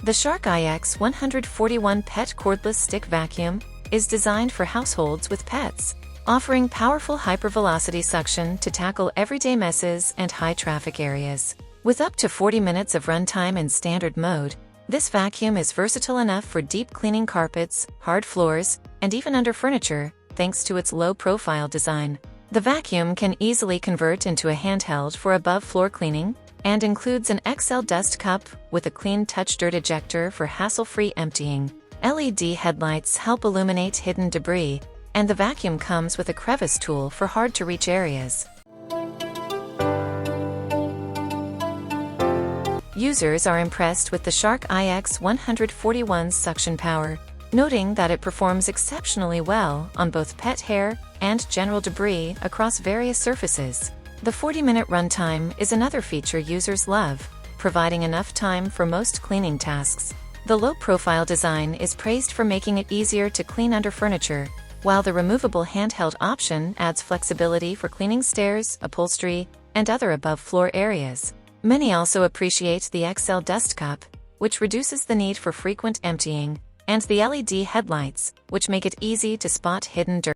The Shark iX141 Pet Cordless Stick Vacuum is designed for households with pets, offering powerful hypervelocity suction to tackle everyday messes and high-traffic areas. With up to 40 minutes of runtime in standard mode, this vacuum is versatile enough for deep cleaning carpets, hard floors, and even under furniture, thanks to its low-profile design. The vacuum can easily convert into a handheld for above-floor cleaning, and includes an XL dust cup with a clean touch dirt ejector for hassle-free emptying. LED headlights help illuminate hidden debris, and the vacuum comes with a crevice tool for hard-to-reach areas. Users are impressed with the Shark iX141's suction power, noting that it performs exceptionally well on both pet hair and general debris across various surfaces. The 40-minute runtime is another feature users love, providing enough time for most cleaning tasks. The low-profile design is praised for making it easier to clean under furniture, while the removable handheld option adds flexibility for cleaning stairs, upholstery, and other above-floor areas. Many also appreciate the XL dust cup, which reduces the need for frequent emptying, and the LED headlights, which make it easy to spot hidden dirt.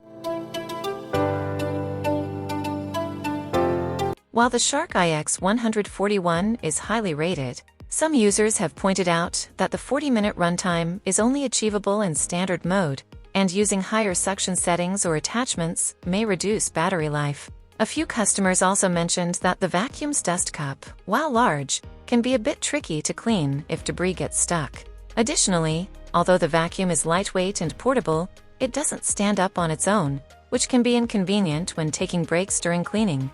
While the Shark iX141 is highly rated, some users have pointed out that the 40-minute runtime is only achievable in standard mode, and using higher suction settings or attachments may reduce battery life. A few customers also mentioned that the vacuum's dust cup, while large, can be a bit tricky to clean if debris gets stuck. Additionally, although the vacuum is lightweight and portable, it doesn't stand up on its own, which can be inconvenient when taking breaks during cleaning.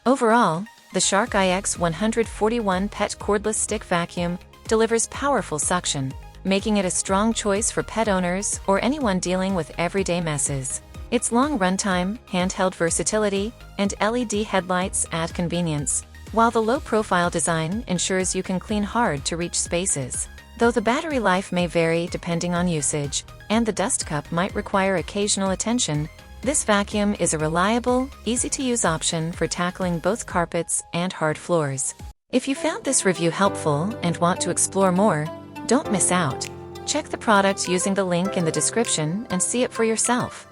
Overall, the Shark iX141 Pet Cordless Stick Vacuum delivers powerful suction, making it a strong choice for pet owners or anyone dealing with everyday messes. Its long runtime, handheld versatility, and LED headlights add convenience, while the low-profile design ensures you can clean hard-to-reach spaces. Though the battery life may vary depending on usage, and the dust cup might require occasional attention, this vacuum is a reliable, easy-to-use option for tackling both carpets and hard floors. If you found this review helpful and want to explore more, don't miss out. Check the product using the link in the description and see it for yourself.